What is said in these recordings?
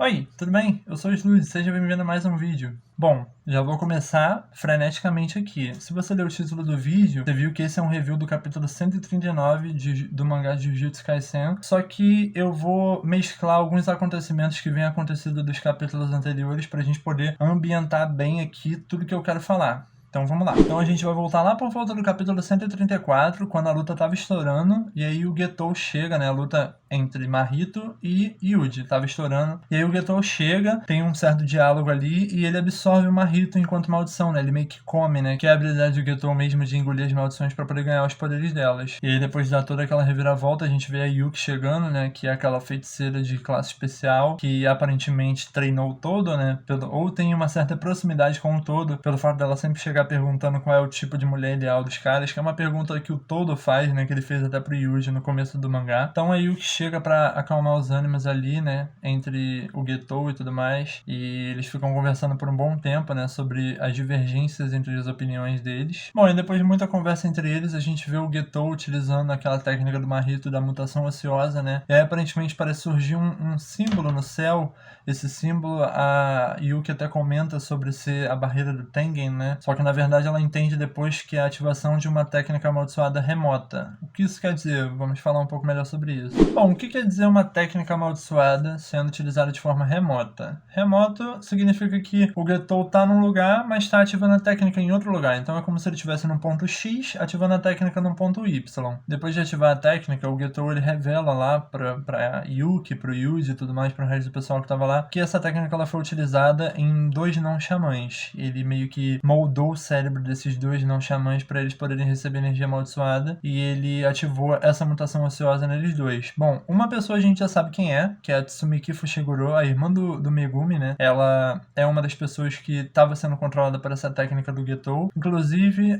Oi, tudo bem? Eu sou o Slud, seja bem-vindo a mais um vídeo. Bom, já vou começar freneticamente aqui. Se você ler o título do vídeo, você viu que esse é um review do capítulo 139 do mangá de Jujutsu Kaisen, só que eu vou mesclar alguns acontecimentos que vêm acontecendo dos capítulos anteriores pra gente poder ambientar bem aqui tudo que eu quero falar. Então vamos lá. Então a gente vai voltar lá por volta do capítulo 134, quando a luta tava estourando, e aí o Getou chega, né, a luta entre Mahito e Yuji tava estourando, e aí o Getou chega, tem um certo diálogo ali, e ele absorve o Mahito enquanto maldição, né, ele meio que come, né, que é a habilidade do Getou mesmo de engolir as maldições pra poder ganhar os poderes delas. E aí depois de dar toda aquela reviravolta, a gente vê a Yuki chegando, né, que é aquela feiticeira de classe especial, que aparentemente treinou o Todo, né, ou tem uma certa proximidade com o Todo, pelo fato dela sempre chegar perguntando qual é o tipo de mulher ideal dos caras, que é uma pergunta que o Todo faz, né, que ele fez até pro Yuji no começo do mangá. Então a Yuki chega pra acalmar os ânimos ali, né, entre o Getou e tudo mais, e eles ficam conversando por um bom tempo, né, sobre as divergências entre as opiniões deles. Bom, e depois de muita conversa entre eles, a gente vê o Getou utilizando aquela técnica do Mahito da mutação ociosa, né, e aí aparentemente parece surgir um símbolo no céu. Esse símbolo, a Yuki até comenta sobre ser a barreira do Tengen, né? Só que na verdade ela entende depois que é a ativação de uma técnica amaldiçoada remota. O que isso quer dizer? Vamos falar um pouco melhor sobre isso. Bom, o que quer dizer uma técnica amaldiçoada sendo utilizada de forma remota? Remoto significa que o Getou tá num lugar, mas está ativando a técnica em outro lugar. Então é como se ele estivesse num ponto X, ativando a técnica num ponto Y. Depois de ativar a técnica, o Getou ele revela lá pra Yuki, pro Yuji e tudo mais, pro resto do pessoal que tava lá, que essa técnica ela foi utilizada em dois não-xamãs. Ele meio que moldou o cérebro desses dois não-xamãs para eles poderem receber energia amaldiçoada, e ele ativou essa mutação ociosa neles dois. Bom, uma pessoa a gente já sabe quem é, que é a Tsumiki Fushiguro, a irmã do Megumi, né? Ela é uma das pessoas que estava sendo controlada por essa técnica do Getou. Inclusive,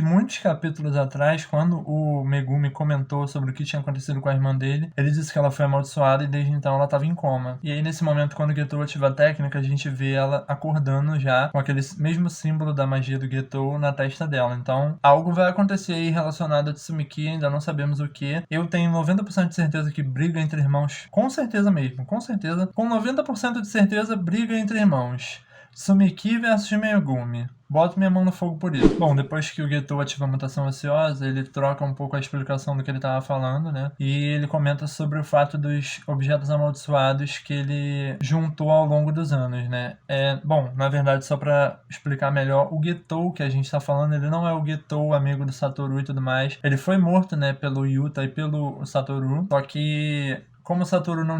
muitos capítulos atrás, quando o Megumi comentou sobre o que tinha acontecido com a irmã dele, ele disse que ela foi amaldiçoada e desde então ela estava em coma. E aí nesse momento, quando o Getou ativa a técnica, a gente vê ela acordando já com aquele mesmo símbolo da magia do Getou na testa dela. Então algo vai acontecer aí relacionado a Tsumiki, ainda não sabemos o que. Eu tenho 90% de certeza que briga entre irmãos, com certeza mesmo, com certeza, com 90% de certeza briga entre irmãos. Tsumiki versus Megumi. Boto minha mão no fogo por isso. Bom, depois que o Getou ativa a mutação ociosa, ele troca um pouco a explicação do que ele estava falando, né? E ele comenta sobre o fato dos objetos amaldiçoados que ele juntou ao longo dos anos, né? Bom, na verdade, só para explicar melhor, o Getou que a gente está falando, ele não é o Getou amigo do Satoru e tudo mais. Ele foi morto, né, pelo Yuta e pelo Satoru, só que como o Satoru não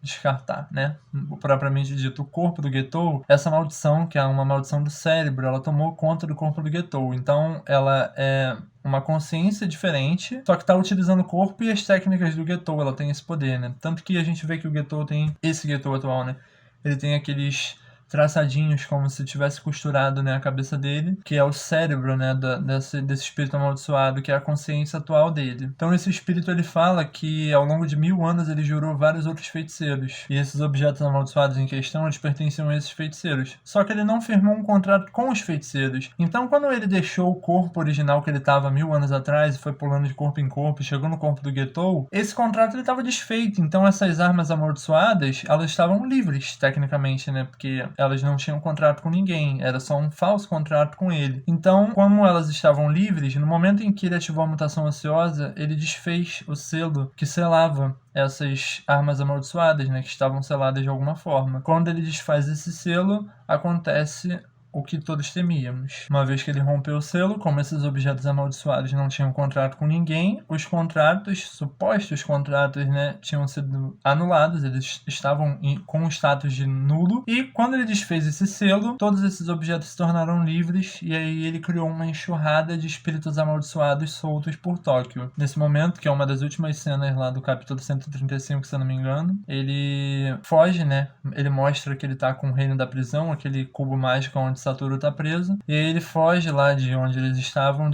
descartar, né, propriamente dito, o corpo do Getou, essa maldição, que é uma maldição do cérebro, ela tomou conta do corpo do Getou. Então ela é uma consciência diferente, só que tá utilizando o corpo e as técnicas do Getou, ela tem esse poder, né? Tanto que a gente vê que o Getou tem, esse Getou atual, né, ele tem aqueles traçadinhos como se tivesse costurado, né, a cabeça dele, que é o cérebro, né, desse espírito amaldiçoado, que é a consciência atual dele. Então esse espírito ele fala que ao longo de 1000 anos ele jurou vários outros feiticeiros, e esses objetos amaldiçoados em questão eles pertenciam a esses feiticeiros. Só que ele não firmou um contrato com os feiticeiros. Então quando ele deixou o corpo original que ele estava 1000 anos atrás e foi pulando de corpo em corpo e chegou no corpo do Getou, esse contrato ele estava desfeito. Então essas armas amaldiçoadas elas estavam livres tecnicamente, né, porque elas não tinham contrato com ninguém, era só um falso contrato com ele. Então, como elas estavam livres, no momento em que ele ativou a mutação ociosa, ele desfez o selo que selava essas armas amaldiçoadas, né, que estavam seladas de alguma forma. Quando ele desfaz esse selo, acontece o que todos temíamos. Uma vez que ele rompeu o selo, como esses objetos amaldiçoados não tinham contrato com ninguém, os contratos, supostos contratos, né, tinham sido anulados, eles estavam com o status de nulo, e quando ele desfez esse selo, todos esses objetos se tornaram livres, e aí ele criou uma enxurrada de espíritos amaldiçoados soltos por Tóquio. Nesse momento, que é uma das últimas cenas lá do capítulo 135, se eu não me engano, ele foge, né, ele mostra que ele tá com o reino da prisão, aquele cubo mágico onde Satoru tá preso. E aí ele foge lá de onde eles estavam,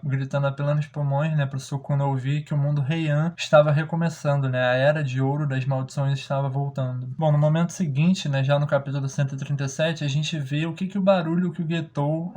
gritando a plenos pulmões, né, pro Sukuna ouvir que o mundo Heian estava recomeçando, né, a era de ouro das maldições estava voltando. Bom, no momento seguinte, né, já no capítulo 137, a gente vê o que o barulho que o Getou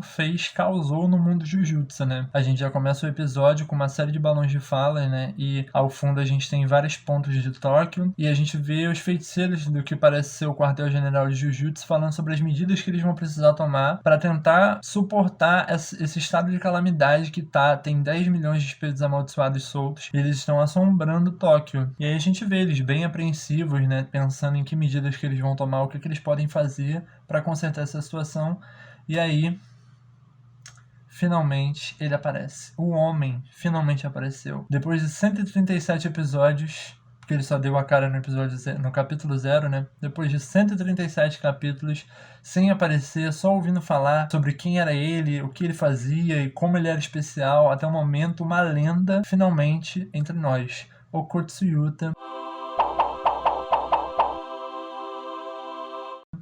causou no mundo Jujutsu, né. A gente já começa o episódio com uma série de balões de fala, né, e ao fundo a gente tem vários pontos de Tóquio, e a gente vê os feiticeiros do que parece ser o quartel-general de Jujutsu falando sobre as medidas que eles vão precisar tomar para tentar suportar esse estado de calamidade que tem 10 milhões de espíritos amaldiçoados soltos, e eles estão assombrando Tóquio. E aí a gente vê eles bem apreensivos, né, pensando em que medidas que eles vão tomar, o que eles podem fazer para consertar essa situação. E aí, finalmente, ele aparece. O homem finalmente apareceu. Depois de 137 episódios, porque ele só deu a cara no capítulo 0, né? Depois de 137 capítulos, sem aparecer, só ouvindo falar sobre quem era ele, o que ele fazia e como ele era especial, até o momento, uma lenda, finalmente, entre nós. Okotsu Yuta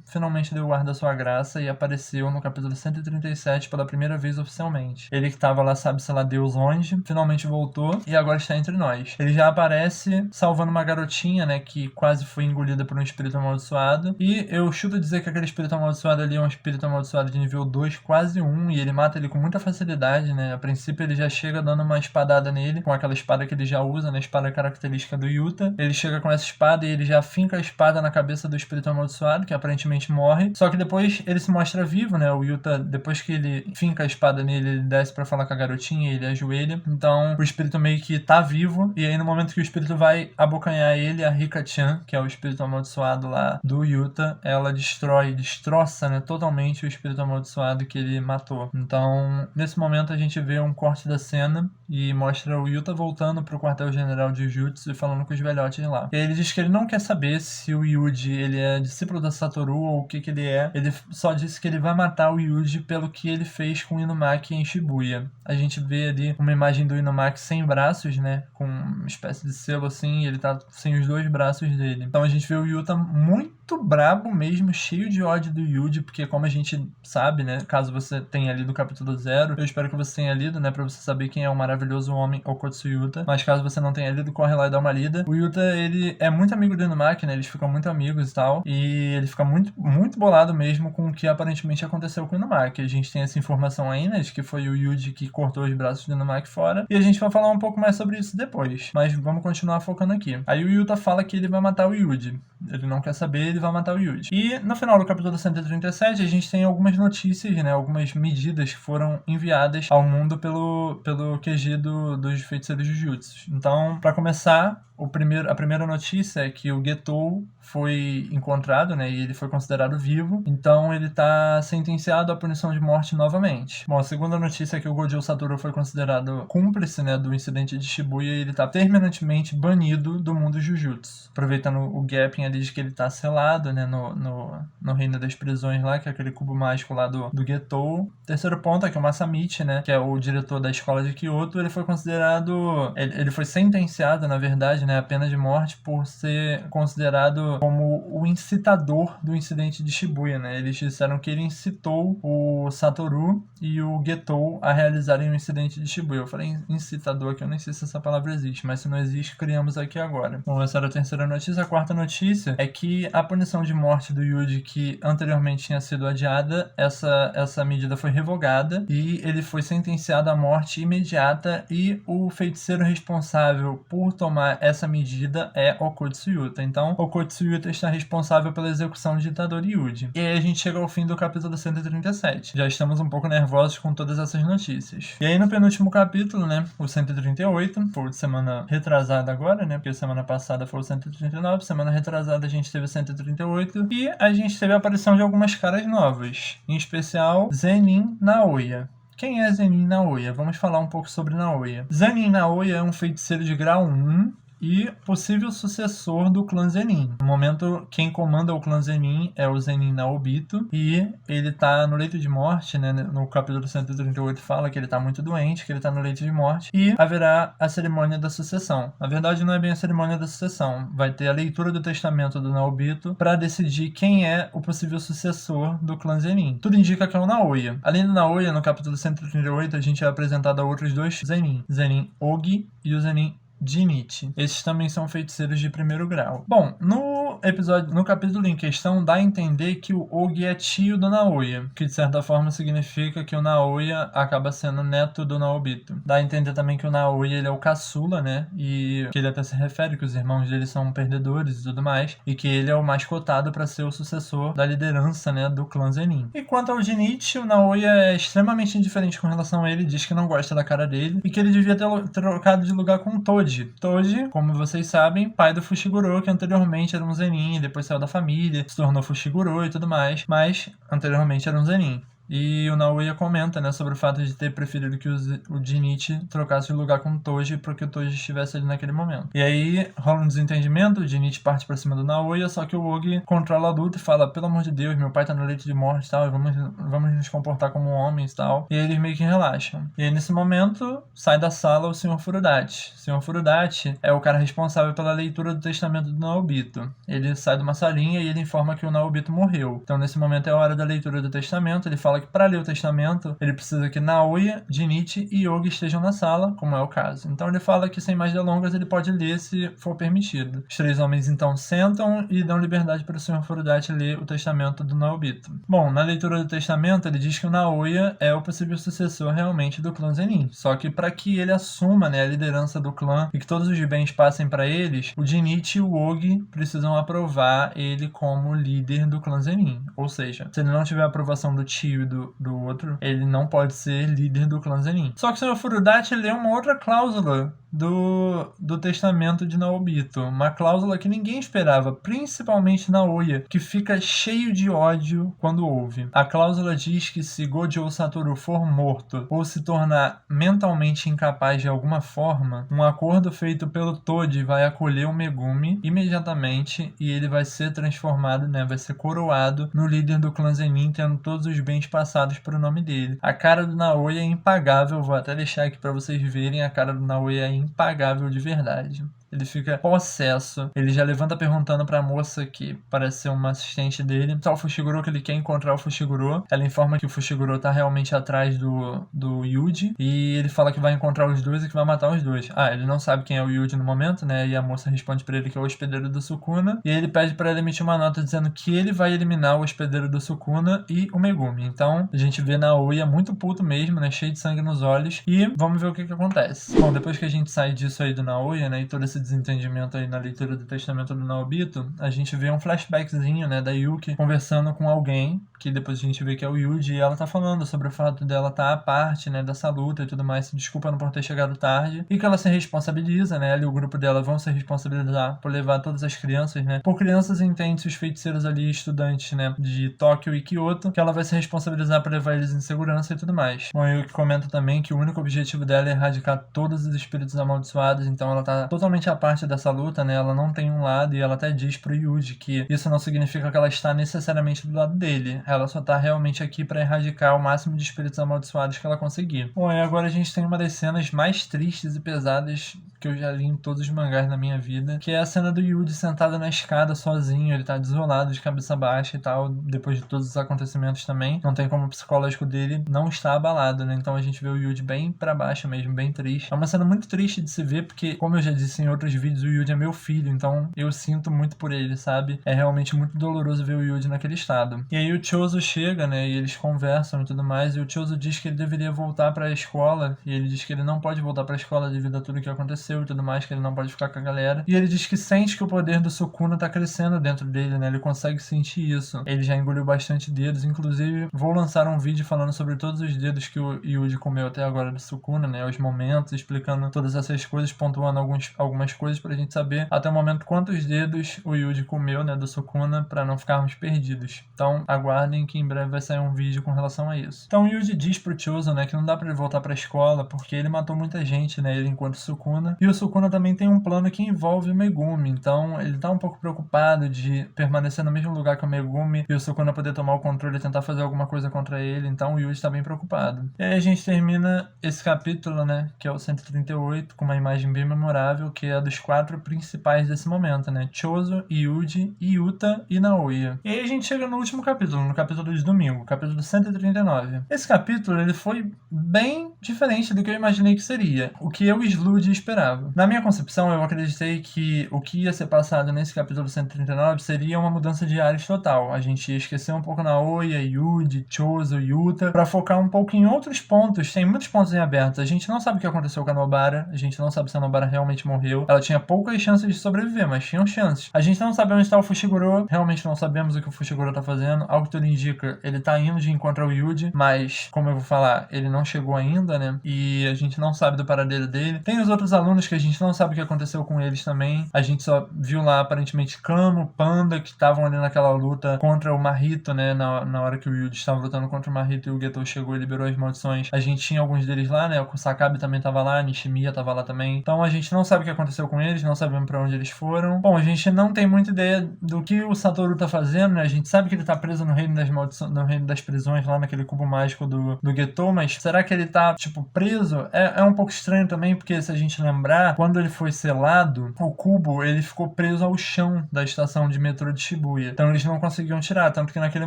finalmente deu o ar da sua graça e apareceu no capítulo 137 pela primeira vez oficialmente. Ele que estava lá, sabe-se lá Deus onde, finalmente voltou e agora está entre nós. Ele já aparece salvando uma garotinha, né, que quase foi engolida por um espírito amaldiçoado, e eu chuto dizer que aquele espírito amaldiçoado ali é um espírito amaldiçoado de nível 2, quase 1, e ele mata ele com muita facilidade, né. A princípio ele já chega dando uma espadada nele, com aquela espada que ele já usa, né, espada característica do Yuta. Ele chega com essa espada e ele já finca a espada na cabeça do espírito amaldiçoado, que aparentemente morre, só que depois ele se mostra vivo, né, o Yuta, depois que ele finca a espada nele, ele desce pra falar com a garotinha, ele ajoelha, então o espírito meio que tá vivo, e aí no momento que o espírito vai abocanhar ele, a Rika-chan, que é o espírito amaldiçoado lá do Yuta, ela destroça, né, totalmente o espírito amaldiçoado que ele matou. Então, nesse momento a gente vê um corte da cena e mostra o Yuta voltando pro quartel-general de Jujutsu e falando com os velhotes lá. E aí ele diz que ele não quer saber se o Yuji, ele é discípulo da Satoru ou o que ele é. Ele só disse que ele vai matar o Yuji pelo que ele fez com o Inumaki em Shibuya. A gente vê ali uma imagem do Inumaki sem braços, né, com uma espécie de selo assim, e ele tá sem os dois braços dele. Então a gente vê o Yuta muito brabo mesmo, cheio de ódio do Yuji, porque como a gente sabe, né, caso você tenha lido o capítulo 0, eu espero que você tenha lido, né, pra você saber quem é o maravilhoso homem Okotsu Yuta, mas caso você não tenha lido, corre lá e dá uma lida. O Yuta, ele é muito amigo do Inumaki, né, eles ficam muito amigos e tal, e ele fica muito bolado mesmo com o que aparentemente aconteceu com o Inumaki. A gente tem essa informação aí, né, de que foi o Yuji que cortou os braços do Inumaki fora, e a gente vai falar um pouco mais sobre isso depois, mas vamos continuar focando aqui. Aí o Yuta fala que ele vai matar o Yuji. Ele não quer saber, ele vai matar o Yuji. E no final do capítulo 137, a gente tem algumas notícias, né, algumas medidas que foram enviadas ao mundo pelo QG dos feiticeiros de Jujutsu. Então, para começar, a primeira notícia é que o Getou foi encontrado, né, e ele foi considerado vivo, então ele tá sentenciado à punição de morte novamente. Bom, a segunda notícia é que o Gojo Satoru foi considerado cúmplice, né, do incidente de Shibuya, e ele tá terminantemente banido do mundo Jujutsu. Aproveitando o gap ali de que ele tá selado, né, no reino das prisões lá, que é aquele cubo mágico lá do Getou. Terceiro ponto é que o Masamichi, né, que é o diretor da escola de Kyoto, ele foi considerado, ele foi sentenciado, na verdade, né, a pena de morte por ser considerado como o incitador do incidente de Shibuya, né? Eles disseram que ele incitou o Satoru e o Getou a realizarem o incidente de Shibuya. Eu falei incitador aqui, eu nem sei se essa palavra existe, mas se não existe, criamos aqui agora. Bom, essa era a terceira notícia. A quarta notícia é que a punição de morte do Yuji, que anteriormente tinha sido adiada, essa medida foi revogada e ele foi sentenciado à morte imediata, e o feiticeiro responsável por tomar essa medida é Okotsu Yuta. Então, Okotsu Yuta está responsável pela execução de Itadori Yuji. E aí a gente chega ao fim do capítulo 137. Já estamos um pouco nervosos com todas essas notícias. E aí no penúltimo capítulo, né, o 138, foi de semana retrasada agora, né, porque semana passada foi o 139, semana retrasada a gente teve o 138, e a gente teve a aparição de algumas caras novas, em especial Zenin Naoya. Quem é Zenin Naoya? Vamos falar um pouco sobre Naoya. Zenin Naoya é um feiticeiro de grau 1, e possível sucessor do clã Zenin. No momento, quem comanda o clã Zenin é o Zenin Naobito, e ele tá no leito de morte, né? No capítulo 138 fala que ele tá muito doente, que ele tá no leito de morte, e haverá a cerimônia da sucessão. Na verdade, não é bem a cerimônia da sucessão, vai ter a leitura do testamento do Naobito para decidir quem é o possível sucessor do clã Zenin. Tudo indica que é o Naoya. Além do Naoya, no capítulo 138, a gente é apresentado a outros dois Zenin, Zenin Ogi e o Zenin Jinichi. Esses também são feiticeiros de primeiro grau. Bom, no capítulo em questão, dá a entender que o Ogi é tio do Naoya, que de certa forma significa que o Naoya acaba sendo neto do Naobito. Dá a entender também que o Naoya ele é o caçula, né? E que ele até se refere que os irmãos dele são perdedores e tudo mais, e que ele é o mais cotado para ser o sucessor da liderança, né, do clã Zenin. E quanto ao Jinichi, o Naoya é extremamente indiferente com relação a ele, diz que não gosta da cara dele e que ele devia ter trocado de lugar com o Toji. Toji, como vocês sabem, pai do Fushiguro, que anteriormente era um Zenin, depois saiu da família, se tornou Fushiguro e tudo mais, mas anteriormente era um Zenin. E o Naoya comenta, né, sobre o fato de ter preferido que o Jinichi trocasse de lugar com o Toji porque o Toji estivesse ali naquele momento. E aí rola um desentendimento, o Jinichi parte pra cima do Naoya, só que o Ogi controla a luta e fala: pelo amor de Deus, meu pai tá no leito de morte e tal, vamos nos comportar como homens e tal. E aí eles meio que relaxam. E aí nesse momento sai da sala o Sr. Furudachi. O Sr. Furudachi é o cara responsável pela leitura do testamento do Naobito. Ele sai de uma salinha e ele informa que o Naobito morreu. Então nesse momento é a hora da leitura do testamento, ele fala que para ler o testamento, ele precisa que Naoya, Jinichi e Yogi estejam na sala, como é o caso. Então ele fala que, sem mais delongas, ele pode ler se for permitido. Os três homens então sentam e dão liberdade para o Sr. Furudachi ler o testamento do Naobito. Bom, na leitura do testamento, ele diz que o Naoya é o possível sucessor realmente do clã Zenin. Só que para que ele assuma, né, a liderança do clã e que todos os bens passem para eles, o Jinichi e o Ogi precisam aprovar ele como líder do clã Zenin. Ou seja, se ele não tiver a aprovação do tio do outro, ele não pode ser líder do clã Zenin. Só que o Sr. Furudachi leu uma outra cláusula do testamento de Naobito, uma cláusula que ninguém esperava, principalmente Naoya, que fica cheio de ódio quando ouve. A cláusula diz que se Gojo Satoru for morto ou se tornar mentalmente incapaz de alguma forma, um acordo feito pelo Toji vai acolher o Megumi imediatamente e ele vai ser transformado, né, vai ser coroado no líder do clã Zenin, tendo todos os bens passados para o nome dele. A cara do Naoya é impagável, vou até deixar aqui para vocês verem, a cara do Naoya é impagável de verdade. Ele fica possesso. Ele já levanta perguntando pra moça, que parece ser uma assistente dele, tá o Fushiguro, que ele quer encontrar o Fushiguro. Ela informa que o Fushiguro tá realmente atrás do Yuji. E ele fala que vai encontrar os dois e que vai matar os dois. Ele não sabe quem é o Yuji no momento, né? E a moça responde pra ele que é o hospedeiro do Sukuna. E ele pede pra ela emitir uma nota dizendo que ele vai eliminar o hospedeiro do Sukuna e o Megumi. Então, a gente vê Naoya muito puto mesmo, né? Cheio de sangue nos olhos. E vamos ver o que acontece. Bom, depois que a gente sai disso aí do Naoya, né? E todo esse desentendimento aí na leitura do testamento do Naobito, a gente vê um flashbackzinho, né, da Yuki conversando com alguém, que depois a gente vê que é o Yuji, e ela tá falando sobre o fato dela estar à parte, né, dessa luta e tudo mais, se desculpando por ter chegado tarde, e que ela se responsabiliza, né, ela e o grupo dela vão se responsabilizar por levar todas as crianças, né, por crianças entende-se os feiticeiros ali, estudantes, né, de Tóquio e Kyoto, que ela vai se responsabilizar por levar eles em segurança e tudo mais. Bom, a Yuki comenta também que o único objetivo dela é erradicar todos os espíritos amaldiçoados, então ela tá totalmente à parte dessa luta, né, ela não tem um lado, e ela até diz pro Yuji que isso não significa que ela está necessariamente do lado dele, ela só tá realmente aqui pra erradicar o máximo de espíritos amaldiçoados que ela conseguir. Bom, e agora a gente tem uma das cenas mais tristes e pesadas que eu já li em todos os mangás na minha vida, que é a cena do Yuji sentado na escada sozinho, ele tá desolado, de cabeça baixa e tal, depois de todos os acontecimentos também, não tem como o psicológico dele não estar abalado, né, então a gente vê o Yuji bem pra baixo mesmo, bem triste. É uma cena muito triste de se ver, porque, como eu já disse em outros vídeos, o Yuji é meu filho, então eu sinto muito por ele, sabe? É realmente muito doloroso ver o Yuji naquele estado. E aí o Chozo chega, né, e eles conversam e tudo mais, e o Chozo diz que ele deveria voltar pra escola, e ele diz que ele não pode voltar pra escola devido a tudo que aconteceu e tudo mais, que ele não pode ficar com a galera. E ele diz que sente que o poder do Sukuna tá crescendo dentro dele, né, ele consegue sentir isso. Ele já engoliu bastante dedos, inclusive vou lançar um vídeo falando sobre todos os dedos que o Yuji comeu até agora do Sukuna, né, os momentos, explicando todas essas coisas, pontuando algumas coisas pra gente saber até o momento quantos dedos o Yuji comeu, né, do Sukuna, pra não ficarmos perdidos. Então aguardem que em breve vai sair um vídeo com relação a isso. Então o Yuji diz pro Chozo, né, que não dá pra ele voltar pra escola porque ele matou muita gente, né, ele enquanto Sukuna, Sukuna. E o Sukuna também tem um plano que envolve o Megumi, então ele tá um pouco preocupado de permanecer no mesmo lugar que o Megumi e o Sukuna poder tomar o controle e tentar fazer alguma coisa contra ele, então o Yuji tá bem preocupado. E aí a gente termina esse capítulo, né, que é o 138, com uma imagem bem memorável, que é a dos 4 principais desse momento, né, Chozo, Yuji, Yuta e Naoya. E aí a gente chega no último capítulo, no capítulo de domingo, capítulo 139. Esse capítulo, ele foi bem diferente do que eu imaginei que seria, o que eu, Slud, esperava. Na minha concepção, eu acreditei que o que ia ser passado nesse capítulo 139 seria uma mudança de ares total. A gente ia esquecer um pouco Naoya, Yuji, Chozo, Yuta, pra focar um pouco em outros pontos. Tem muitos pontos em aberto. A gente não sabe o que aconteceu com a Nobara, a gente não sabe se a Nobara realmente morreu. Ela tinha poucas chances de sobreviver, mas tinham chances. A gente não sabe onde está o Fushiguro, realmente não sabemos o que o Fushiguro tá fazendo. Ao que tudo indica, ele tá indo de encontro ao Yuji, mas, como eu vou falar, ele não chegou ainda, né? E a gente não sabe do paradeiro dele. Tem os outros alunos que a gente não sabe o que aconteceu com eles também. A gente só viu lá, aparentemente, Kamo, Panda, que estavam ali naquela luta contra o Mahito, né? Na hora que o Yuji estava lutando contra o Mahito e o Getou chegou e liberou as maldições. A gente tinha alguns deles lá, né? O Kusakabe também tava lá, Nishimiya tava lá também. Então a gente não sabe o que aconteceu com eles, não sabemos pra onde eles foram. Bom, a gente não tem muita ideia do que o Satoru tá fazendo, né? A gente sabe que ele tá preso no reino das maldições, no reino das prisões, lá naquele cubo mágico do Getou, mas será que ele tá, tipo, preso? É um pouco estranho também, porque se a gente lembrar, quando ele foi selado, o cubo, ele ficou preso ao chão da estação de metrô de Shibuya. Então eles não conseguiam tirar, tanto que naquele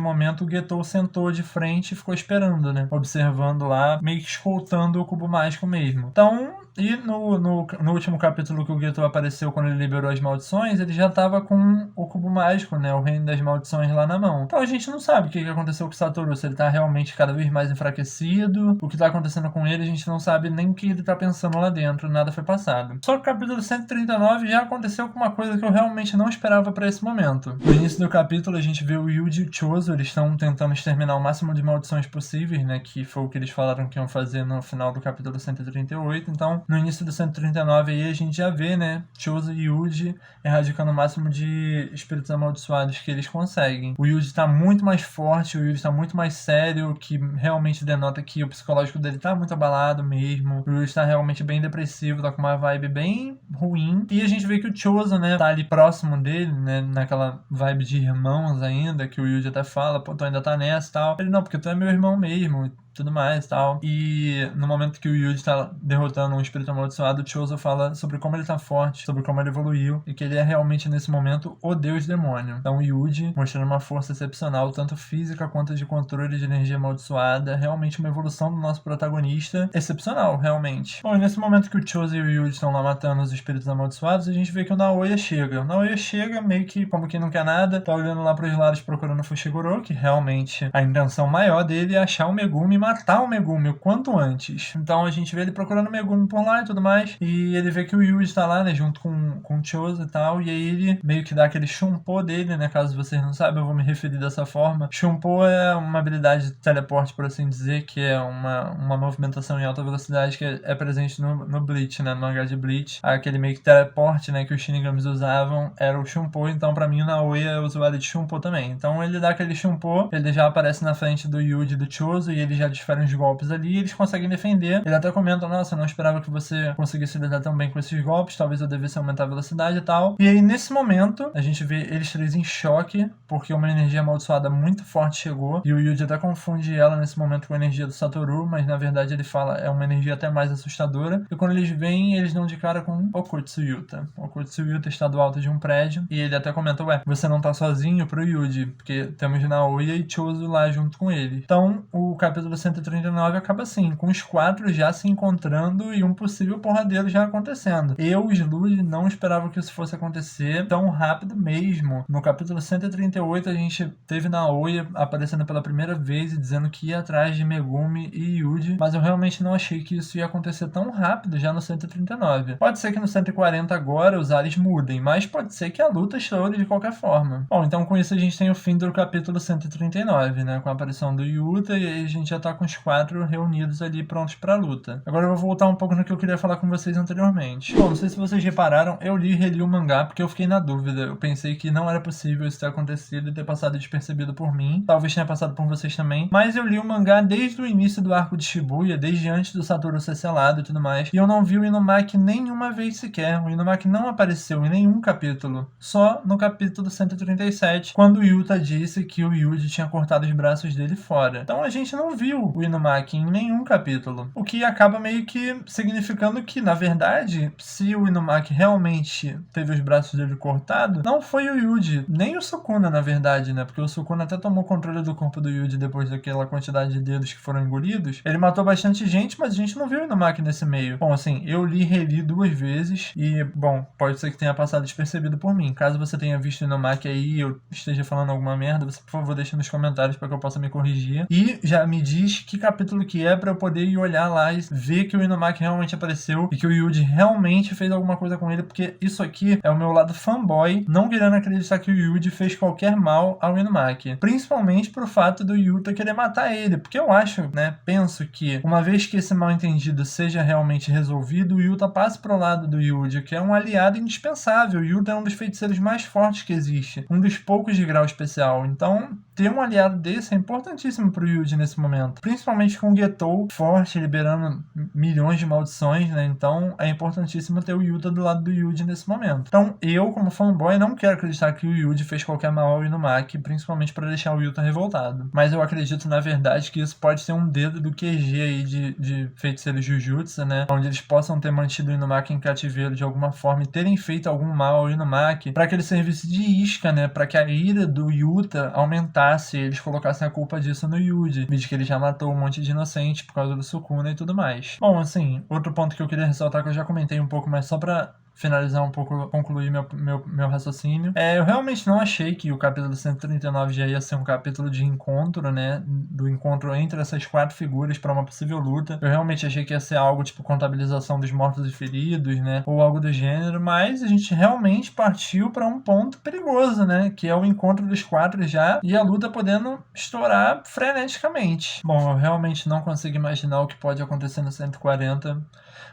momento o Getou sentou de frente e ficou esperando, né? Observando lá, meio que escoltando o cubo mágico mesmo. Então, e no último capítulo que o Getou apareceu quando ele liberou as maldições, ele já tava com o cubo mágico, né? O reino das maldições lá na mão. Então a gente não sabe o que aconteceu com o Satoru, se ele tá realmente cada vez mais enfraquecido, o que tá acontecendo com ele, a gente não sabe nem o que ele tá pensando lá dentro, nada foi passado. Só que o capítulo 139 já aconteceu com uma coisa que eu realmente não esperava pra esse momento. No início do capítulo a gente vê o Yuji e o Chozo, eles estão tentando exterminar o máximo de maldições possíveis, né? Que foi o que eles falaram que iam fazer no final do capítulo 138, então no início do 139 aí a gente já vê, né, Chozo e Yuji erradicando o máximo de espíritos amaldiçoados que eles conseguem. O Yuji tá muito mais forte, o Yuji tá muito mais sério, que realmente denota que o psicológico dele tá muito abalado mesmo. O Yuji tá realmente bem depressivo, tá com uma vibe bem ruim. E a gente vê que o Chozo, né, tá ali próximo dele, né, naquela vibe de irmãos ainda, que o Yuji até fala, pô, tu ainda tá nessa e tal. Ele, não, porque tu é meu irmão mesmo, tudo mais e tal. E no momento que o Yuji tá derrotando um espírito amaldiçoado, o Chozo fala sobre como ele tá forte, sobre como ele evoluiu e que ele é realmente nesse momento o deus demônio. Então o Yuji mostrando uma força excepcional, tanto física quanto de controle de energia amaldiçoada, realmente uma evolução do nosso protagonista excepcional, realmente. Bom, e nesse momento que o Chozo e o Yuji estão lá matando os espíritos amaldiçoados, a gente vê que o Naoya chega. O Naoya chega meio que como quem não quer nada, tá olhando lá pros lados procurando o Fushiguro, que realmente a intenção maior dele é achar o Megumi, matar o Megumi o quanto antes. Então a gente vê ele procurando o Megumi por lá e tudo mais, e ele vê que o Yuji tá lá, né, junto com o Chozo e tal, e aí ele meio que dá aquele Shunpo dele, né, caso vocês não saibam, eu vou me referir dessa forma. Shunpo é uma habilidade de teleporte, por assim dizer, que é uma movimentação em alta velocidade que é presente no Bleach, né, no mangá de Bleach. Aquele meio que teleporte, né, que os Shinigamis usavam era o Shunpo, então pra mim o Naoya é usuário de Shunpo também. Então ele dá aquele Shunpo, ele já aparece na frente do Yuji e do Chozo, e ele já desfere uns golpes ali, e eles conseguem defender. Ele até comenta, nossa, eu não esperava que você conseguisse lidar tão bem com esses golpes, talvez eu devesse aumentar a velocidade e tal. E aí, nesse momento, a gente vê eles três em choque, porque uma energia amaldiçoada muito forte chegou, e o Yuji até confunde ela nesse momento com a energia do Satoru, mas na verdade ele fala, é uma energia até mais assustadora, e quando eles vêm, eles dão de cara com Okutsu Yuta. Okutsu Yuta está do alto de um prédio, e ele até comenta, ué, você não tá sozinho pro Yuji, porque temos Naoya e Chozo lá junto com ele. Então, o capítulo 139 acaba assim, com os 4 já se encontrando e um possível porradeiro já acontecendo. Eu, Slud, não esperava que isso fosse acontecer tão rápido mesmo. No capítulo 138 a gente teve Naoya aparecendo pela primeira vez e dizendo que ia atrás de Megumi e Yuji, mas eu realmente não achei que isso ia acontecer tão rápido já no 139. Pode ser que no 140 agora os ares mudem, mas pode ser que a luta estoure de qualquer forma. Bom, então com isso a gente tem o fim do capítulo 139, né, com a aparição do Yuta, e aí a gente já tá tá com os 4 reunidos ali prontos pra luta. Agora eu vou voltar um pouco no que eu queria falar com vocês anteriormente. Bom, não sei se vocês repararam, eu li e reli o mangá porque eu fiquei na dúvida. Eu pensei que não era possível isso ter acontecido e ter passado despercebido por mim. Talvez tenha passado por vocês também. Mas eu li o mangá desde o início do arco de Shibuya, desde antes do Satoru ser selado e tudo mais. E eu não vi o Inumaki nenhuma vez sequer. O Inumaki não apareceu em nenhum capítulo. Só no capítulo 137, quando o Yuta disse que o Yuji tinha cortado os braços dele fora. Então a gente não viu o Inumaki em nenhum capítulo. O que acaba meio que significando que, na verdade, se o Inumaki realmente teve os braços dele cortados, não foi o Yuji, nem o Sukuna, na verdade, né? Porque o Sukuna até tomou controle do corpo do Yuji depois daquela quantidade de dedos que foram engolidos. Ele matou bastante gente, mas a gente não viu o Inumaki nesse meio. Bom, assim, eu li e reli 2 vezes e, bom, pode ser que tenha passado despercebido por mim. Caso você tenha visto o Inumaki aí e eu esteja falando alguma merda, você, por favor, deixa nos comentários para que eu possa me corrigir. E já me diz que capítulo que é para eu poder ir olhar lá e ver que o Inumaki realmente apareceu e que o Yuji realmente fez alguma coisa com ele, porque isso aqui é o meu lado fanboy, não querendo acreditar que o Yuji fez qualquer mal ao Inumaki. Principalmente pro fato do Yuta querer matar ele, porque eu acho, né, penso que uma vez que esse mal entendido seja realmente resolvido, o Yuta passa pro lado do Yuji, que é um aliado indispensável. O Yuta é um dos feiticeiros mais fortes que existe, um dos poucos de grau especial. Então, ter um aliado desse é importantíssimo pro Yuji nesse momento, principalmente com o Getou forte, liberando milhões de maldições, né? Então é importantíssimo ter o Yuta do lado do Yuji nesse momento. Então eu, como fanboy, não quero acreditar que o Yuji fez qualquer mal ao Inumaki, principalmente para deixar o Yuta revoltado. Mas eu acredito, na verdade, que isso pode ser um dedo do QG aí de feiticeiros Jujutsu, né? Onde eles possam ter mantido o Inumaki em cativeiro de alguma forma e terem feito algum mal ao Inumaki para que ele servisse de isca, né? Para que a ira do Yuta aumentasse e eles colocassem a culpa disso no Yuji, visto que ele já matou um monte de inocente por causa do Sukuna e tudo mais. Bom, assim, outro ponto que eu queria ressaltar, que eu já comentei um pouco, mas só pra finalizar um pouco, concluir meu raciocínio. Eu realmente não achei que o capítulo 139 já ia ser um capítulo de encontro, né? Do encontro entre essas 4 figuras para uma possível luta. Eu realmente achei que ia ser algo tipo contabilização dos mortos e feridos, né? Ou algo do gênero, mas a gente realmente partiu para um ponto perigoso, né? Que é o encontro dos 4 já e a luta podendo estourar freneticamente. Bom, eu realmente não consigo imaginar o que pode acontecer no 140.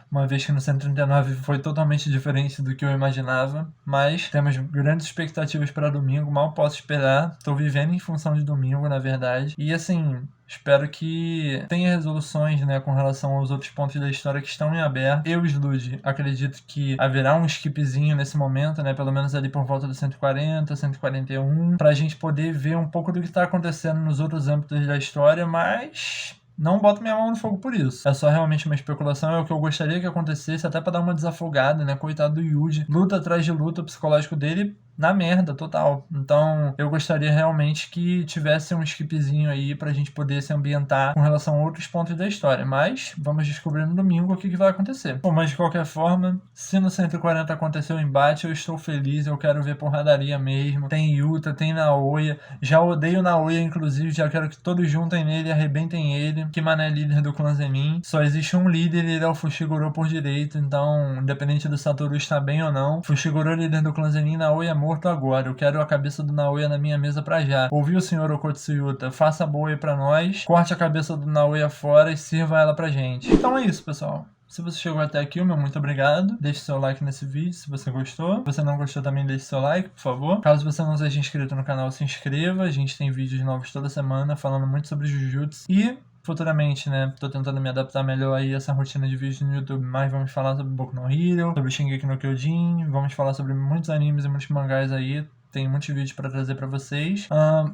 Uma vez que no 139 foi totalmente diferente do que eu imaginava, mas temos grandes expectativas para domingo, mal posso esperar, estou vivendo em função de domingo, na verdade, e assim, espero que tenha resoluções, né, com relação aos outros pontos da história que estão em aberto. Eu, Slud, acredito que haverá um skipzinho nesse momento, né, pelo menos ali por volta do 140, 141, pra gente poder ver um pouco do que está acontecendo nos outros âmbitos da história, mas não boto minha mão no fogo por isso. É só realmente uma especulação, é o que eu gostaria que acontecesse, até pra dar uma desafogada, né? Coitado do Yuji. Luta atrás de luta, o psicológico dele na merda, total. Então, eu gostaria realmente que tivesse um skipzinho aí pra gente poder se ambientar com relação a outros pontos da história. Mas, vamos descobrir no domingo o que vai acontecer. Bom, mas de qualquer forma, se no 140 aconteceu o embate, eu estou feliz, eu quero ver porradaria mesmo. Tem Yuta, tem Naoya. Já odeio Naoya, inclusive, já quero que todos juntem nele e arrebentem ele. Que mané líder do clã Zenin. Só existe um líder e ele é o Fushiguro por direito, então, independente do Satoru estar bem ou não, Fushiguro é líder do clã Zenin, Naoya é morto agora. Eu quero a cabeça do Naoya na minha mesa pra já. Ouviu, senhor Okotsuyuta? Faça boa aí pra nós, corte a cabeça do Naoya fora e sirva ela pra gente. Então é isso, pessoal. Se você chegou até aqui, meu muito obrigado. Deixe seu like nesse vídeo se você gostou. Se você não gostou também, deixe seu like, por favor. Caso você não seja inscrito no canal, se inscreva. A gente tem vídeos novos toda semana falando muito sobre Jujutsu. E futuramente, né, tô tentando me adaptar melhor aí a essa rotina de vídeos no YouTube, mas vamos falar sobre Boku no Hero, sobre Shingeki no Kyojin, vamos falar sobre muitos animes e muitos mangás aí. Tem muitos vídeos para trazer para vocês.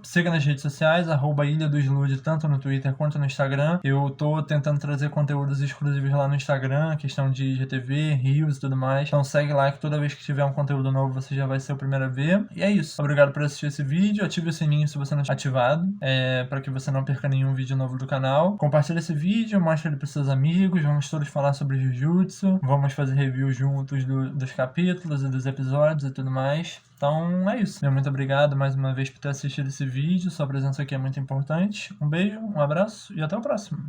Siga nas redes sociais, @Ilha do Slud, tanto no Twitter quanto no Instagram. Eu tô tentando trazer conteúdos exclusivos lá no Instagram, questão de GTV, Reels e tudo mais. Então segue lá que toda vez que tiver um conteúdo novo você já vai ser o primeiro a ver. E é isso. Obrigado por assistir esse vídeo. Ative o sininho se você não tiver ativado, para que você não perca nenhum vídeo novo do canal. Compartilhe esse vídeo, mostre ele para seus amigos. Vamos todos falar sobre Jujutsu. Vamos fazer review juntos dos capítulos e dos episódios e tudo mais. Então é isso. Meu muito obrigado mais uma vez por ter assistido esse vídeo. Sua presença aqui é muito importante. Um beijo, um abraço e até o próximo.